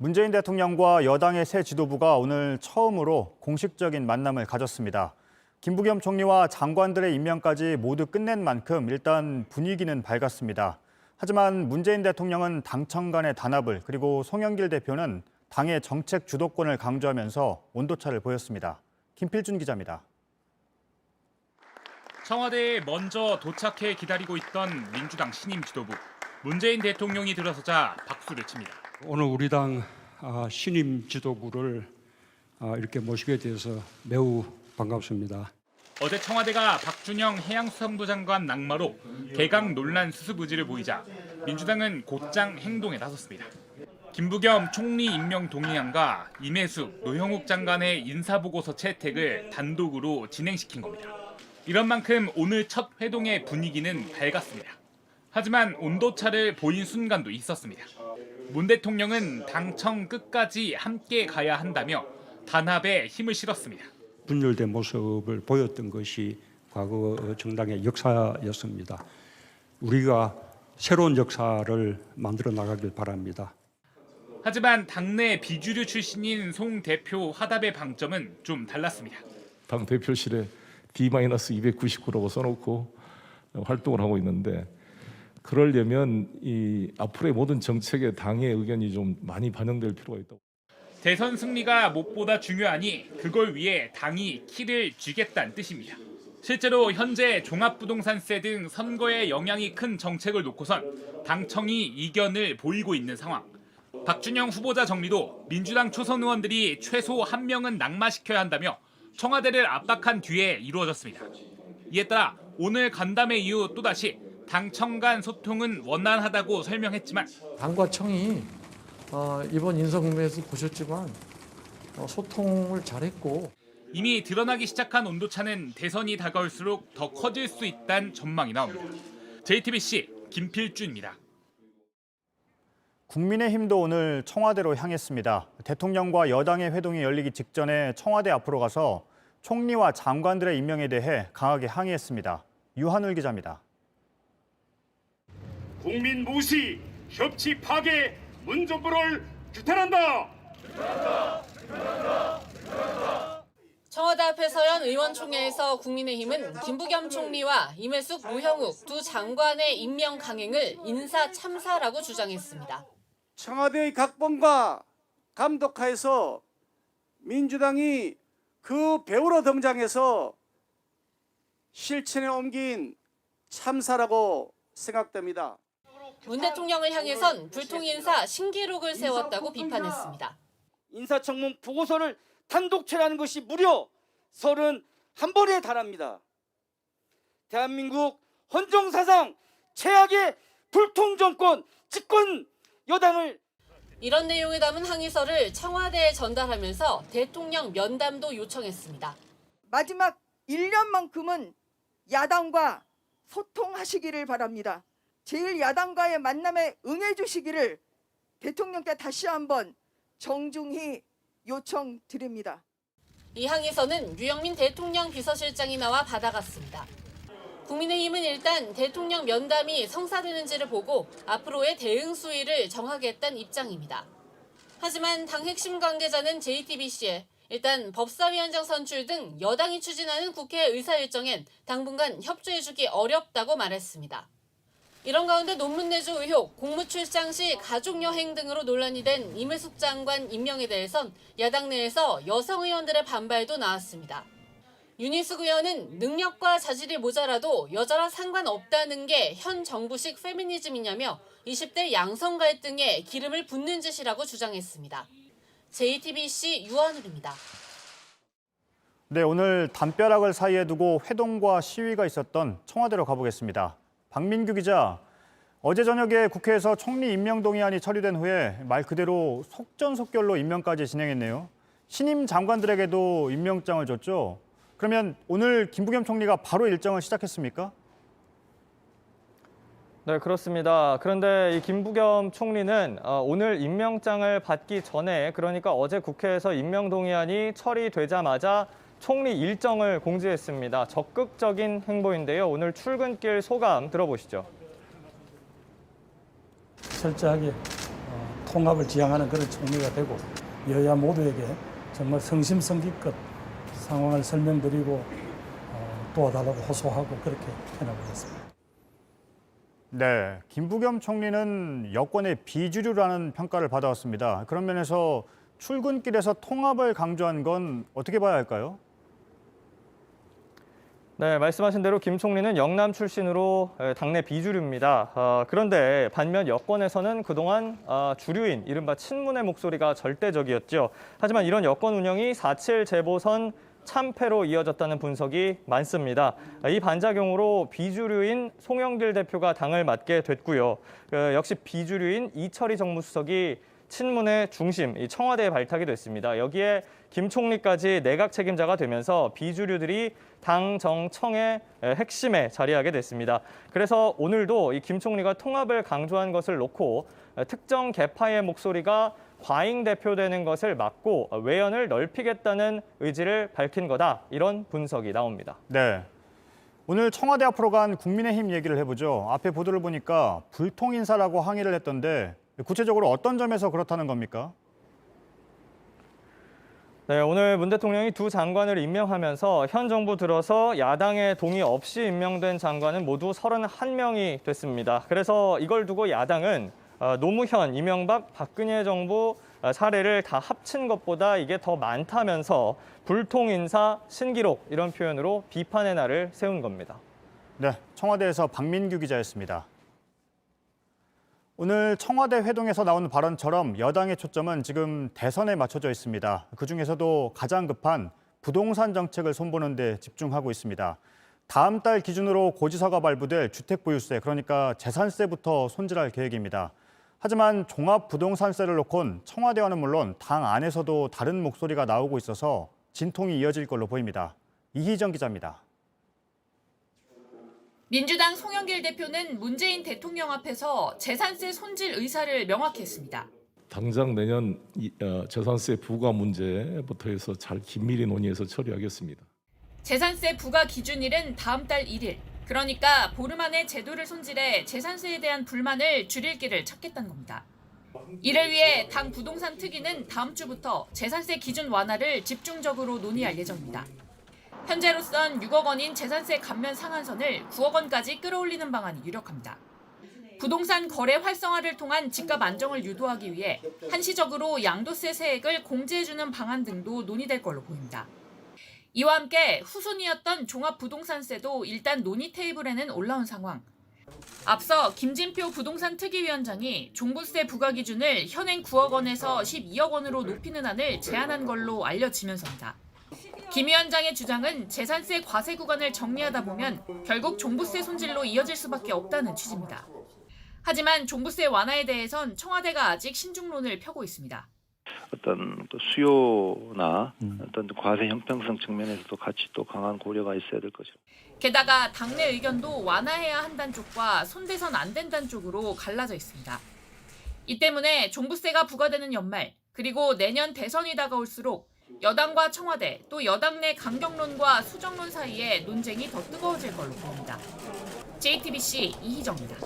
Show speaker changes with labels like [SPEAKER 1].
[SPEAKER 1] 문재인 대통령과 여당의 새 지도부가 오늘 처음으로 공식적인 만남을 가졌습니다. 김부겸 총리와 장관들의 임명까지 모두 끝낸 만큼 일단 분위기는 밝았습니다. 하지만 문재인 대통령은 당청 간의 단합을, 그리고 송영길 대표는 당의 정책 주도권을 강조하면서 온도차를 보였습니다. 김필준 기자입니다.
[SPEAKER 2] 청와대에 먼저 도착해 기다리고 있던 민주당 신임 지도부. 문재인 대통령이 들어서자 박수를 칩니다.
[SPEAKER 3] 오늘 우리 당 신임 지도부를 이렇게 모시게 돼서 매우 반갑습니다.
[SPEAKER 2] 어제 청와대가 박준영 해양수산부 장관 낙마로 개각 논란 수습 의지를 보이자 민주당은 곧장 행동에 나섰습니다. 김부겸 총리 임명 동의안과 임혜숙, 노형욱 장관의 인사보고서 채택을 단독으로 진행시킨 겁니다. 이런 만큼 오늘 첫 회동의 분위기는 밝았습니다. 하지만 온도차를 보인 순간도 있었습니다. 문 대통령은 당청 끝까지 함께 가야 한다며 단합에 힘을 실었습니다.
[SPEAKER 3] 분열된 모습을 보였던 것이 과거 정당의 역사였습니다. 우리가 새로운 역사를 만들어 나가길 바랍니다.
[SPEAKER 2] 하지만 당내 비주류 출신인 송 대표 화답의 방점은 좀 달랐습니다.
[SPEAKER 4] 당 대표실에 D-299라고 써놓고 활동을 하고 있는데, 그러려면 이 앞으로의 모든 정책에 당의 의견이 좀 많이 반영될 필요가 있다고.
[SPEAKER 2] 대선 승리가 무엇보다 중요하니 그걸 위해 당이 키를 쥐겠다는 뜻입니다. 실제로 현재 종합부동산세 등 선거에 영향이 큰 정책을 놓고선 당청이 이견을 보이고 있는 상황. 박준영 후보자 정리도 민주당 초선 의원들이 최소 한 명은 낙마시켜야 한다며 청와대를 압박한 뒤에 이루어졌습니다. 이에 따라 오늘 간담회 이후 또다시 당청 간 소통은 원활하다고 설명했지만
[SPEAKER 5] 당과 청이 이번 인사공매에서 보셨지만 소통을 잘했고
[SPEAKER 2] 이미 드러나기 시작한 온도차는 대선이 다가올수록 더 커질 수 있다는 전망이 나옵니다. JTBC 김필준입니다.
[SPEAKER 1] 국민의힘도 오늘 청와대로 향했습니다. 대통령과 여당의 회동이 열리기 직전에 청와대 앞으로 가서 총리와 장관들의 임명에 대해 강하게 항의했습니다. 유한울 기자입니다.
[SPEAKER 6] 국민 무시, 협치 파괴, 문정부를 규탄한다.
[SPEAKER 7] 청와대 앞에 서연 의원총회에서 국민의힘은 김부겸 총리와 임혜숙, 노형욱 두 장관의 임명 강행을 인사 참사라고 주장했습니다.
[SPEAKER 8] 청와대의 각본과 감독하에서 민주당이 그 배우로 등장해서 실천에 옮긴 참사라고 생각됩니다.
[SPEAKER 7] 문 대통령을 향해선 불통인사 신기록을 세웠다고 비판했습니다.
[SPEAKER 9] 인사청문 보고서를 단독 채라는 것이 무려 31번에 달합니다. 대한민국 헌정사상 최악의 불통정권 집권 여당을
[SPEAKER 7] 이런 내용을 담은 항의서를 청와대에 전달하면서 대통령 면담도 요청했습니다.
[SPEAKER 10] 마지막 1년만큼은 야당과 소통하시기를 바랍니다. 제1야당과의 만남에 응해 주시기를 대통령께 다시 한번 정중히 요청드립니다.
[SPEAKER 7] 이 항의서는 유영민 대통령 비서실장이 나와 받아갔습니다. 국민의힘은 일단 대통령 면담이 성사되는지를 보고 앞으로의 대응 수위를 정하겠다는 입장입니다. 하지만 당 핵심 관계자는 JTBC에 일단 법사위원장 선출 등 여당이 추진하는 국회 의사 일정엔 당분간 협조해주기 어렵다고 말했습니다. 이런 가운데 논문 내주 의혹, 공무 출장 시 가족여행 등으로 논란이 된 임혜숙 장관 임명에 대해선 야당 내에서 여성 의원들의 반발도 나왔습니다. 윤희숙 의원은 능력과 자질이 모자라도 여자라 상관없다는 게 현 정부식 페미니즘이냐며 20대 양성 갈등에 기름을 붓는 짓이라고 주장했습니다. JTBC 유한울입니다.
[SPEAKER 1] 네, 오늘 담벼락을 사이에 두고 회동과 시위가 있었던 청와대로 가보겠습니다. 박민규 기자, 어제 저녁에 국회에서 총리 임명 동의안이 처리된 후에 말 그대로 속전속결로 임명까지 진행했네요. 신임 장관들에게도 임명장을 줬죠. 그러면 오늘 김부겸 총리가 바로 일정을 시작했습니까?
[SPEAKER 11] 네, 그렇습니다. 그런데 이 김부겸 총리는 오늘 임명장을 받기 전에, 그러니까 어제 국회에서 임명 동의안이 처리되자마자 총리 일정을 공지했습니다. 적극적인 행보인데요. 오늘 출근길 소감 들어보시죠.
[SPEAKER 5] 철저하게 통합을 지향하는 그런 총리가 되고 여야 모두에게 정말 성심성의껏 상황을 설명드리고 도와달라고 호소하고 그렇게 해나가겠습니다.
[SPEAKER 1] 네, 김부겸 총리는 여권의 비주류라는 평가를 받아왔습니다. 그런 면에서 출근길에서 통합을 강조한 건 어떻게 봐야 할까요?
[SPEAKER 11] 네, 말씀하신 대로 김 총리는 영남 출신으로 당내 비주류입니다. 그런데 반면 여권에서는 그동안 주류인 이른바 친문의 목소리가 절대적이었죠. 하지만 이런 여권 운영이 4.7 재보선 참패로 이어졌다는 분석이 많습니다. 이 반작용으로 비주류인 송영길 대표가 당을 맡게 됐고요. 역시 비주류인 이철희 정무수석이 친문의 중심, 이 청와대에 발탁이 됐습니다. 여기에 김 총리까지 내각 책임자가 되면서 비주류들이 당 정청의 핵심에 자리하게 됐습니다. 그래서 오늘도 이 김 총리가 통합을 강조한 것을 놓고 특정 계파의 목소리가 과잉 대표되는 것을 막고 외연을 넓히겠다는 의지를 밝힌 거다. 이런 분석이 나옵니다.
[SPEAKER 1] 네. 오늘 청와대 앞으로 간 국민의힘 얘기를 해보죠. 앞에 보도를 보니까 불통 인사라고 항의를 했던데 구체적으로 어떤 점에서 그렇다는 겁니까?
[SPEAKER 11] 네, 오늘 문 대통령이 두 장관을 임명하면서 현 정부 들어서 야당의 동의 없이 임명된 장관은 모두 31명이 됐습니다. 그래서 이걸 두고 야당은 노무현, 이명박, 박근혜 정부 사례를 다 합친 것보다 이게 더 많다면서 불통 인사, 신기록 이런 표현으로 비판의 날을 세운 겁니다.
[SPEAKER 1] 네, 청와대에서 박민규 기자였습니다. 오늘 청와대 회동에서 나온 발언처럼 여당의 초점은 지금 대선에 맞춰져 있습니다. 그중에서도 가장 급한 부동산 정책을 손보는 데 집중하고 있습니다. 다음 달 기준으로 고지서가 발부될 주택보유세, 그러니까 재산세부터 손질할 계획입니다. 하지만 종합부동산세를 놓곤 청와대와는 물론 당 안에서도 다른 목소리가 나오고 있어서 진통이 이어질 걸로 보입니다. 이희정 기자입니다.
[SPEAKER 7] 민주당 송영길 대표는 문재인 대통령 앞에서 재산세 손질 의사를 명확히 했습니다.
[SPEAKER 4] 당장 내년 재산세 부과 문제부터 해서 잘 긴밀히 논의해서 처리하겠습니다.
[SPEAKER 7] 재산세 부과 기준일은 다음 달 1일. 그러니까 보름 안에 제도를 손질해 재산세에 대한 불만을 줄일 길을 찾겠다는 겁니다. 이를 위해 당 부동산 특위는 다음 주부터 재산세 기준 완화를 집중적으로 논의할 예정입니다. 현재로선 6억 원인 재산세 감면 상한선을 9억 원까지 끌어올리는 방안이 유력합니다. 부동산 거래 활성화를 통한 집값 안정을 유도하기 위해 한시적으로 양도세 세액을 공제해주는 방안 등도 논의될 걸로 보입니다. 이와 함께 후순위였던 종합부동산세도 일단 논의 테이블에는 올라온 상황. 앞서 김진표 부동산 특위위원장이 종부세 부과 기준을 현행 9억 원에서 12억 원으로 높이는 안을 제안한 걸로 알려지면서입니다. 김 위원장의 주장은 재산세 과세 구간을 정리하다 보면 결국 종부세 손질로 이어질 수밖에 없다는 취지입니다. 하지만 종부세 완화에 대해선 청와대가 아직 신중론을 펴고 있습니다.
[SPEAKER 12] 어떤 또 수요나 어떤 과세 형평성 측면에서도 같이 또 강한 고려가 있어야 될 것이고.
[SPEAKER 7] 게다가 당내 의견도 완화해야 한다는 쪽과 손대선 안 된다는 쪽으로 갈라져 있습니다. 이 때문에 종부세가 부과되는 연말 그리고 내년 대선이 다가올수록 여당과 청와대 또 여당 내 강경론과 수정론 사이에 논쟁이 더 뜨거워질 걸로 보입니다. JTBC 이희정입니다.